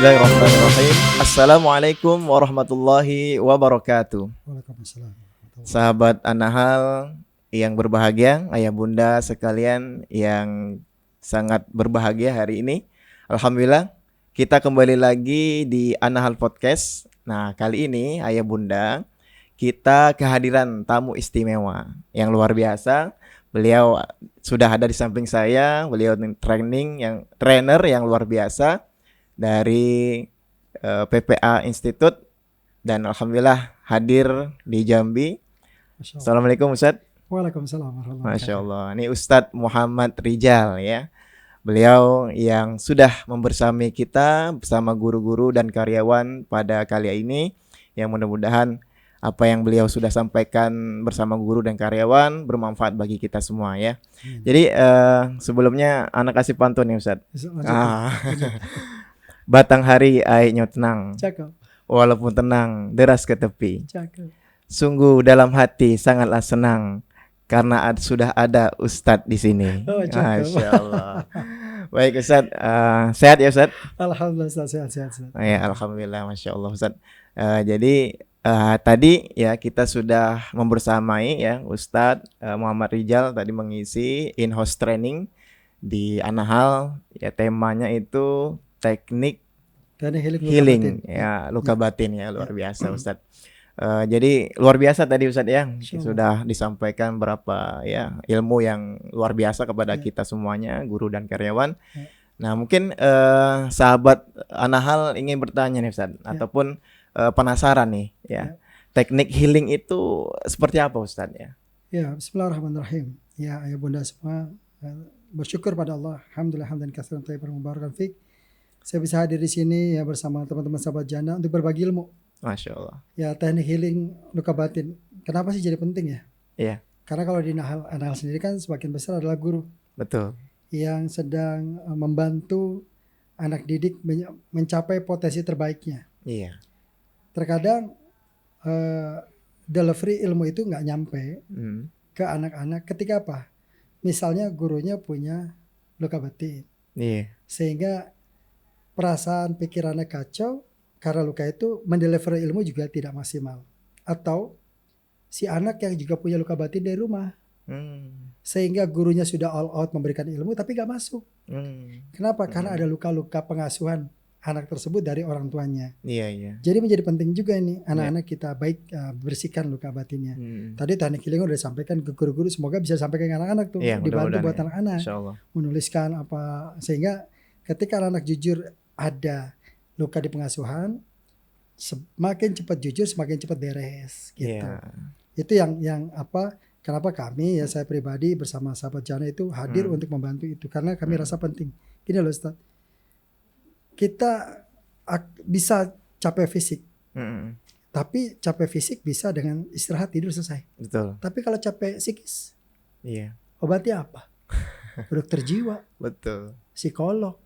Bismillahirrahmanirrahim. Assalamualaikum warahmatullahi wabarakatuh. Waalaikumsalam. Sahabat Anahal yang berbahagia, ayah bunda sekalian yang sangat berbahagia hari ini. Alhamdulillah kita kembali lagi di Anahal Podcast. Nah, kali ini ayah bunda kita kehadiran tamu istimewa yang luar biasa. Beliau sudah ada di samping saya, beliau trainer yang luar biasa dari PPA Institute dan alhamdulillah hadir di Jambi. Assalamualaikum Ustadz. Waalaikumsalam warahmatullahi wabarakatuh. Masya Allah. Ini Ustadz Muhammad Rijal ya. Beliau yang sudah membersami kita bersama guru-guru dan karyawan pada kali ini, yang mudah-mudahan apa yang beliau sudah sampaikan bersama guru dan karyawan bermanfaat bagi kita semua ya. Jadi sebelumnya anak kasih pantun nih Ustadz. Batang hari airnya tenang, Cakep. walaupun tenang deras ke tepi. Cakep. Sungguh dalam hati sangatlah senang karena sudah ada Ustadz di sini. Oh, cakep. Masya Allah. Baik Ustadz, sehat ya Ustadz? Alhamdulillah sehat. Ya, alhamdulillah, Masya Allah Ustadz. Jadi tadi ya kita sudah membersamai ya Ustadz Muhammad Rijal tadi mengisi in-house training di Anahal. Ya temanya itu teknik healing ya luka batin ya, luar biasa Ustadz. Jadi luar biasa tadi Ustadz ya, sudah disampaikan berapa ya ilmu yang luar biasa kepada kita semuanya, guru dan karyawan. Nah mungkin sahabat Anahal ingin bertanya nih Ustadz, ataupun penasaran nih ya, teknik healing itu seperti apa Ustadz ya? Ya, bismillahirrahmanirrahim. Ya, ayah bunda semua bersyukur pada Allah. Alhamdulillah hamdan katsiran thayyiban mubarakan fiik. Saya bisa hadir di sini ya bersama teman-teman sahabat jana untuk berbagi ilmu. Masya Allah. Ya, teknik healing luka batin. Kenapa sih jadi penting ya? Iya. Karena kalau di Anahal sendiri kan sebagian besar adalah guru. Betul. Yang sedang membantu anak didik mencapai potensi terbaiknya. Iya. Terkadang delivery ilmu itu nggak nyampe ke anak-anak ketika apa? Misalnya gurunya punya luka batin. Iya. Sehingga perasaan pikirannya kacau karena luka itu, mendeliver ilmu juga tidak maksimal. Atau si anak yang juga punya luka batin dari rumah, sehingga gurunya sudah all out memberikan ilmu tapi gak masuk. Kenapa? Karena ada luka-luka pengasuhan anak tersebut dari orang tuanya. Iya. Jadi menjadi penting juga ini anak-anak kita baik bersihkan luka batinnya. Tadi teknik healing udah disampaikan ke guru-guru, semoga bisa sampaikan ke anak-anak tuh, dibantu buat anak-anak menuliskan apa, sehingga ketika anak jujur ada luka di pengasuhan, semakin cepat jujur semakin cepat beres gitu. Itu yang apa, kenapa kami ya saya pribadi bersama sahabat jana itu hadir untuk membantu itu, karena kami rasa penting. Gini loh Ustaz, kita bisa capek fisik, tapi capek fisik bisa dengan istirahat tidur selesai. Betul. Tapi kalau capek psikis, obatnya apa? Dokter jiwa, betul, psikolog.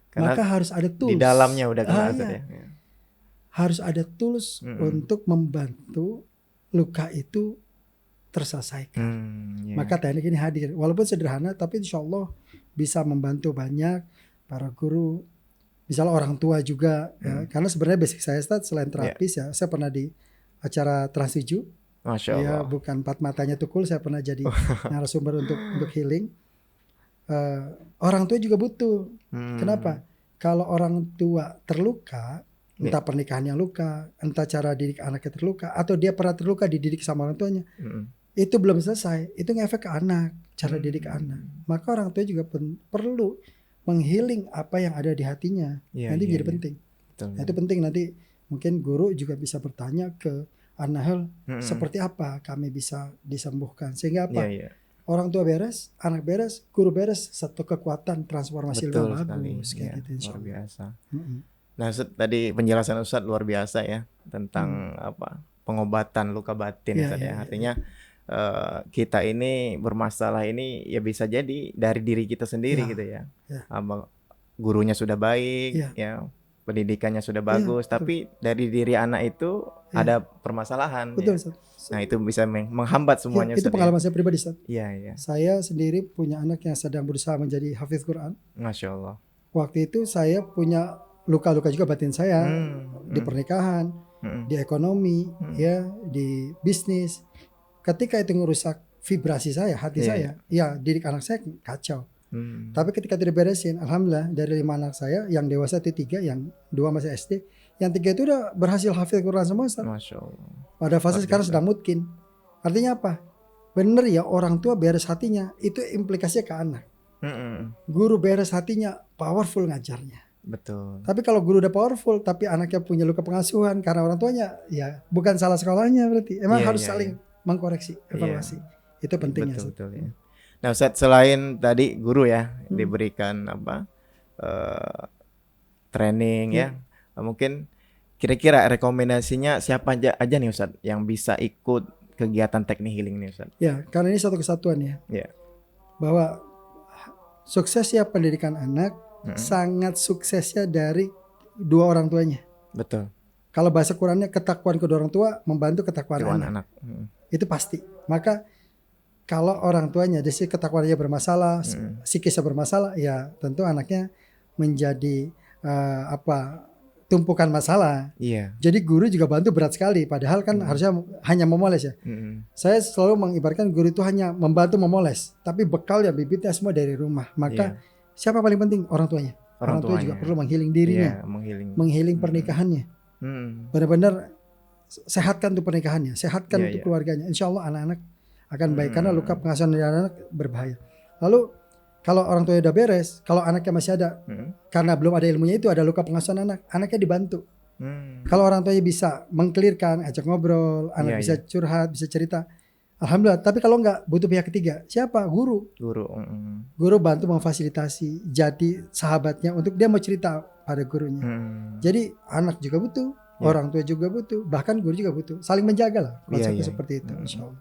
Karena maka harus ada tools di dalamnya udah ya. Harus ada tools untuk membantu luka itu terselesaikan. Maka teknik ini hadir, walaupun sederhana tapi insya Allah bisa membantu banyak para guru, misalnya orang tua juga ya. Karena sebenarnya basic saya selain terapis ya, saya pernah di acara Trans 7. Masya Allah. Ya, bukan empat matanya tukul, saya pernah jadi narasumber untuk healing. Orang tua juga butuh. Kenapa? Kalau orang tua terluka, entah pernikahan yang luka, entah cara didik anaknya terluka, atau dia pernah terluka dididik sama orang tuanya, itu belum selesai, itu ngefek ke anak, cara didik anak. Maka orang tua juga perlu menghealing apa yang ada di hatinya. Nanti jadi penting. Nah, itu penting, nanti mungkin guru juga bisa bertanya ke Anahal, seperti apa kami bisa disembuhkan, sehingga apa? Orang tua beres, anak beres, guru beres, satu kekuatan transformasi betul luar bagus kayak gitu, luar biasa. Nah Ustaz, tadi penjelasan Ustaz luar biasa ya tentang apa pengobatan luka batin ya. Artinya kita ini bermasalah ini ya bisa jadi dari diri kita sendiri gitu ya. Gurunya sudah baik ya, pendidikannya sudah bagus, tapi dari diri anak itu ada permasalahan. Betul, ya. Nah itu bisa menghambat semuanya. Itu pengalaman saya pribadi, Ustaz. Iya. Saya sendiri punya anak yang sedang berusaha menjadi hafiz Quran. Masya Allah. Waktu itu saya punya luka-luka juga batin saya di pernikahan, di ekonomi, ya, di bisnis. Ketika itu ngerusak vibrasi saya, hati saya, ya didik anak saya kacau. Tapi ketika itu diberesin, alhamdulillah dari 5 anak saya, yang dewasa itu 3, yang 2 masih SD, yang 3 itu udah berhasil hafil Quran semua, Ustaz. Masya Allah. Pada fase sekarang sedang mutkin. Artinya apa? Bener ya, orang tua beres hatinya, itu implikasinya ke anak. Guru beres hatinya, powerful ngajarnya. Betul. Tapi kalau guru udah powerful, tapi anaknya punya luka pengasuhan karena orang tuanya, ya bukan salah sekolahnya berarti. Emang harus saling mengkoreksi, evaluasi. Itu pentingnya. Betul ya. Nah Ustaz, selain tadi guru ya diberikan training ya, mungkin kira-kira rekomendasinya siapa aja nih Ustaz yang bisa ikut kegiatan teknik healing ini Ustaz? Ya, karena ini satu kesatuan ya. Bahwa suksesnya pendidikan anak sangat suksesnya dari 2 orang tuanya. Betul. Kalau bahasa Qurannya, ketakwaan kedua orang tua membantu ketakwaan anak. Itu pasti. Maka kalau orang tuanya dari sisi ketakwaannya bermasalah, psikisnya bermasalah, ya tentu anaknya menjadi tumpukan masalah. Jadi guru juga bantu berat sekali. Padahal kan harusnya hanya memoles ya. Saya selalu mengibaratkan guru itu hanya membantu memoles, tapi bekal ya bibitnya semua dari rumah. Maka siapa paling penting? Orang tuanya. Orang tua juga perlu menghealing dirinya, menghealing pernikahannya. Benar-benar sehatkan tuh pernikahannya, sehatkan tuh keluarganya. Insya Allah anak-anak akan baik karena luka pengasuhan dari anak berbahaya. Lalu kalau orang tuanya udah beres, kalau anaknya masih ada, karena belum ada ilmunya itu ada luka pengasuhan anaknya dibantu. Kalau orang tuanya bisa mengklirkan, ajak ngobrol, anak bisa curhat, bisa cerita, alhamdulillah. Tapi kalau enggak, butuh pihak ketiga. Siapa? Guru. Guru bantu memfasilitasi, jadi sahabatnya untuk dia mau cerita pada gurunya. Jadi anak juga butuh, orang tua juga butuh, bahkan guru juga butuh. Saling menjaga lah konsepnya seperti itu, insya Allah.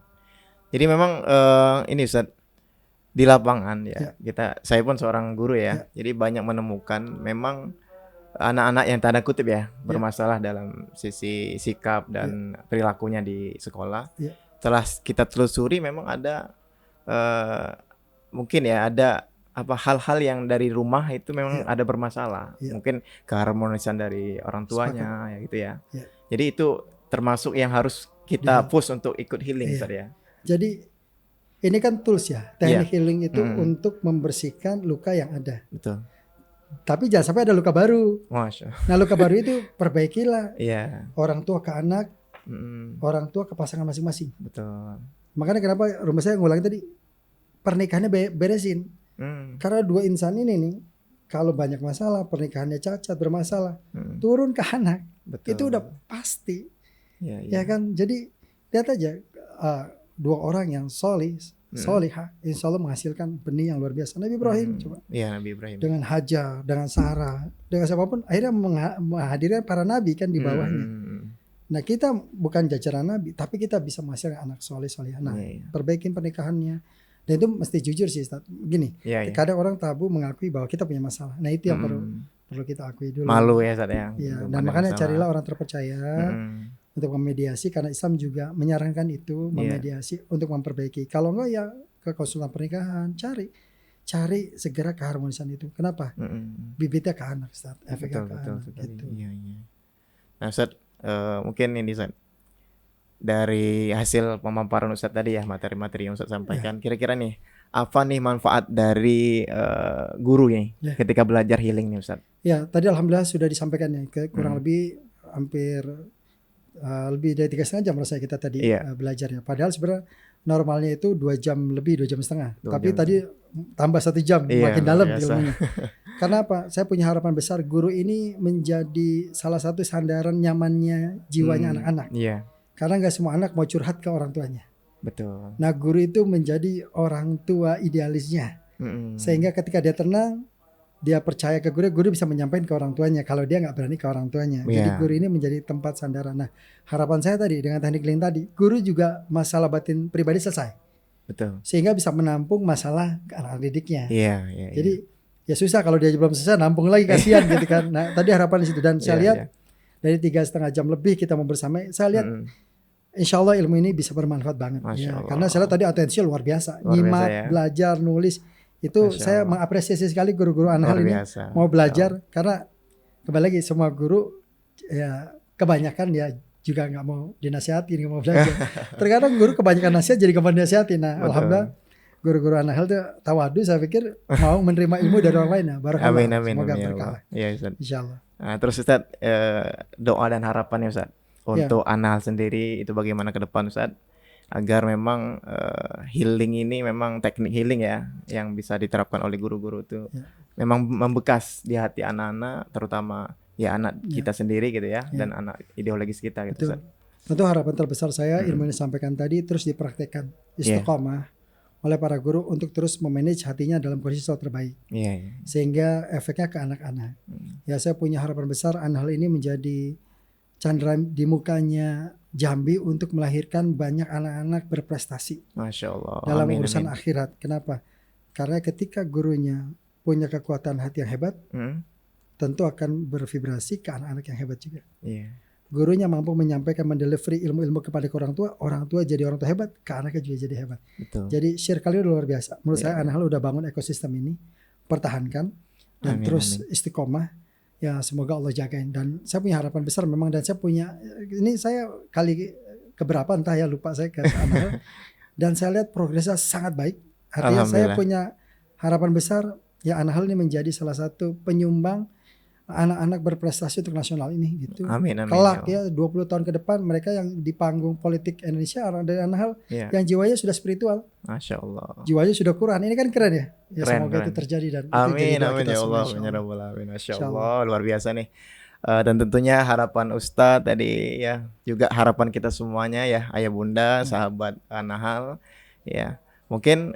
Jadi memang ini Ustaz, di lapangan saya pun seorang guru ya. Jadi banyak menemukan memang anak-anak yang tanda kutip bermasalah dalam sisi sikap dan perilakunya di sekolah. Setelah kita telusuri memang ada mungkin ada hal-hal yang dari rumah itu memang ada bermasalah. Mungkin keharmonisan dari orang tuanya ya gitu ya. Jadi itu termasuk yang harus kita push untuk ikut healing Ustaz ya. Jadi ini kan tools ya, teknik healing itu untuk membersihkan luka yang ada. Betul. Tapi jangan sampai ada luka baru. Masya. Nah luka baru itu perbaikilah. Orang tua ke anak, orang tua ke pasangan masing-masing. Betul. Makanya kenapa rumah saya ngulangin tadi, pernikahannya beresin. Karena 2 insan ini nih, kalau banyak masalah, pernikahannya cacat, bermasalah, turun ke anak. Betul. Itu udah pasti. Ya kan, jadi lihat aja. 2 orang yang solihah, insya Allah menghasilkan benih yang luar biasa. Nabi Ibrahim coba. Nabi Ibrahim. Dengan Hajar, dengan Sarah, dengan siapapun, akhirnya menghadirkan para nabi kan di bawahnya. Nah kita bukan jajaran nabi, tapi kita bisa menghasilkan anak solihah. Nah, perbaikin pernikahannya. Dan itu mesti jujur sih, Ustaz. Gini, kadang orang tabu mengakui bahwa kita punya masalah. Nah itu yang perlu kita akui dulu. Malu ya, Ustaz ya. Dan makanya carilah orang terpercaya. Untuk memediasi, karena Islam juga menyarankan itu, memediasi untuk memperbaiki. Kalau enggak ya ke konsultan pernikahan, cari segera keharmonisan itu. Kenapa? Bibitnya ke anak, Ustaz. Efeknya ke anak. Gitu. Nah Ustaz, mungkin ini Ustaz, dari hasil pemaparan Ustaz tadi ya, materi-materi yang Ustaz sampaikan, kira-kira nih apa nih manfaat dari guru nih ketika belajar healing nih Ustaz? Ya tadi alhamdulillah sudah disampaikan ya, kurang lebih hampir lebih dari 3,5 jam rasanya kita tadi belajarnya. Padahal sebenarnya normalnya itu 2 jam lebih, 2 jam setengah. Tapi tadi tambah 1 jam, makin dalam ilmunya. Karena apa? Saya punya harapan besar guru ini menjadi salah satu sandaran nyamannya jiwanya anak-anak. Karena nggak semua anak mau curhat ke orang tuanya. Betul. Nah guru itu menjadi orang tua idealisnya. Sehingga ketika dia tenang, dia percaya ke guru bisa menyampaikan ke orang tuanya. Kalau dia nggak berani ke orang tuanya, jadi guru ini menjadi tempat sandaran. Nah, harapan saya tadi dengan teknik healing tadi, guru juga masalah batin pribadi selesai. Betul. Sehingga bisa menampung masalah ke anak didiknya. Jadi ya susah kalau dia belum selesai, nampung lagi kasihan gitu kan. Nah, tadi harapan di situ dan saya lihat dari 3,5 jam lebih kita mau bersama, saya lihat insya Allah ilmu ini bisa bermanfaat banget. Karena saya lihat tadi atensi luar biasa, nyimak, belajar, nulis. Itu saya mengapresiasi sekali guru-guru Anhal ini mau belajar karena kembali lagi semua guru ya kebanyakan ya juga nggak mau dinasihatin, nggak mau belajar. Terkadang guru kebanyakan nasihat jadi nggak mau dinasihatin. Nah, Betul. alhamdulillah guru-guru Anahal tuh tawadu, saya pikir mau menerima ilmu dari orang lain ya. Barakallah. Amin amin Semoga amin ya berkah Allah. Iya Ustaz. insyaallah. Nah, terus Ustaz, doa dan harapannya Ustaz Ya, untuk Anahal sendiri itu bagaimana ke depan Ustaz? Agar memang healing ini memang teknik healing ya yang bisa diterapkan oleh guru-guru itu ya, memang membekas di hati anak-anak, terutama ya anak ya, kita sendiri gitu ya, ya. dan anak ideologis kita gitu Betul. Ustaz. Tentu harapan terbesar saya ilmu Mm. yang disampaikan tadi terus dipraktekkan Iya, istiqomah oleh para guru untuk terus memanage hatinya dalam kondisi selalu terbaik iya, iya. sehingga efeknya ke anak-anak. Mm. Ya, saya punya harapan besar Anhal ini menjadi candra di mukanya Jambi untuk melahirkan banyak anak-anak berprestasi Masya Allah. dalam Amin urusan amin. akhirat. Kenapa? Karena ketika gurunya punya kekuatan hati yang hebat, Mm. tentu akan bervibrasi ke anak-anak yang hebat juga. Iya, Gurunya mampu menyampaikan, mendelivery ilmu-ilmu kepada orang tua jadi orang tua hebat, ke anaknya juga jadi hebat. betul. Jadi circle ini luar biasa. Menurut Iya. saya Anhal udah bangun ekosistem ini, pertahankan dan Amin, terus amin. istiqomah. Ya, semoga Allah jagain. Dan saya punya harapan besar memang, dan saya punya, ini saya kali keberapa entah ya, lupa saya ke Anhal. Dan saya lihat progresnya sangat baik. Artinya saya Alhamdulillah. punya harapan besar ya Anhal ini menjadi salah satu penyumbang anak-anak berprestasi untuk nasional ini gitu. Amin amin. Kelak Ya Allah. ya 20 tahun ke depan mereka yang di panggung politik Indonesia orang dari Anhal Iya, yang jiwanya sudah spiritual, Masya Allah. jiwanya sudah Quran. Ini kan keren ya. Ya, Keren, semoga keren. itu terjadi dan itu jadi Amin doa amin kita ya semua Allah, insyaallah. ya Rabbal alamin. Masya Insyaallah. Allah, luar biasa nih. Dan tentunya harapan Ustadz tadi ya, juga harapan kita semuanya ya, ayah bunda, sahabat Anahal ya. Mungkin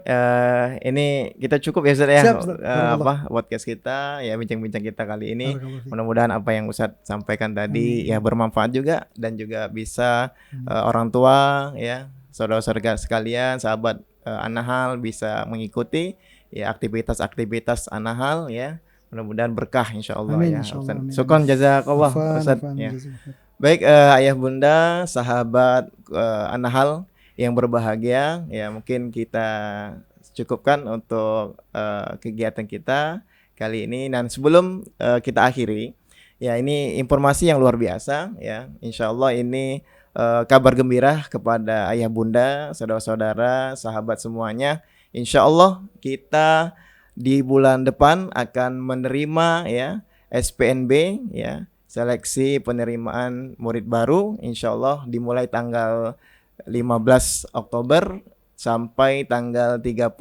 ini kita cukup ya Ustadz ya, Siap, Ustaz. Barakallah. podcast kita ya, bincang-bincang kita kali ini. Barakallah fiik. Mudah-mudahan apa yang Ustadz sampaikan tadi Amin. ya bermanfaat juga, dan juga bisa Amin. orang tua ya, saudara-saudara sekalian, sahabat Anahal bisa mengikuti ya aktivitas-aktivitas Anahal ya. Mudah-mudahan berkah insya Allah Amin ya. insyaallah. Amin. Syukron jazakallah Afwan, Ustadz afwan, ya. jazakallah. Baik ayah bunda, sahabat Anahal yang berbahagia ya, mungkin kita cukupkan untuk kegiatan kita kali ini. Dan sebelum kita akhiri ya, ini informasi yang luar biasa ya. Insya Allah ini kabar gembira kepada ayah bunda, saudara-saudara, sahabat semuanya. Insya Allah kita di bulan depan akan menerima ya SPNB ya, seleksi penerimaan murid baru. Insya Allah dimulai tanggal 15 Oktober sampai tanggal 31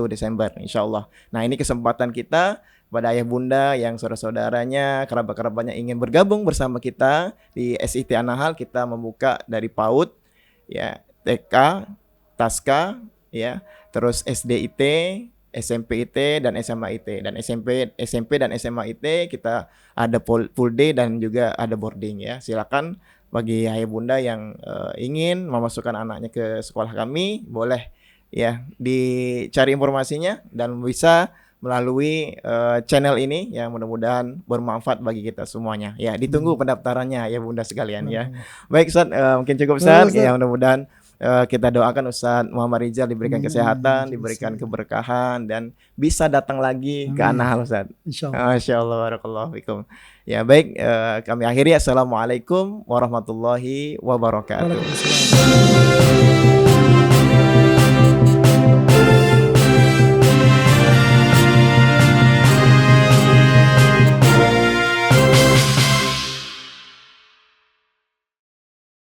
Desember insya Allah. Nah, ini kesempatan kita pada ayah bunda yang saudara-saudaranya, kerabat-kerabatnya ingin bergabung bersama kita di SIT Anahal. Kita membuka dari PAUD ya, TK, TASKA ya, terus SD IT, SMP IT dan SMA IT. Dan SMP dan SMA IT kita ada full day dan juga ada boarding ya. Silakan bagi ayah bunda yang ingin memasukkan anaknya ke sekolah kami, boleh ya dicari informasinya dan bisa melalui channel ini ya, mudah-mudahan bermanfaat bagi kita semuanya ya. Ditunggu pendaftarannya ya bunda sekalian ya. Baik Ustaz, mungkin cukup Ustaz ya, mudah-mudahan kita doakan Ustadz Muhammad Rizal diberikan kesehatan, diberikan keberkahan, dan bisa datang lagi ke Anahal Ustadz. Insyaallah. Masya Allah, barakallahu fikum. Ya baik, kami akhiri. Assalamualaikum warahmatullahi wabarakatuh. Waalaikumsalam.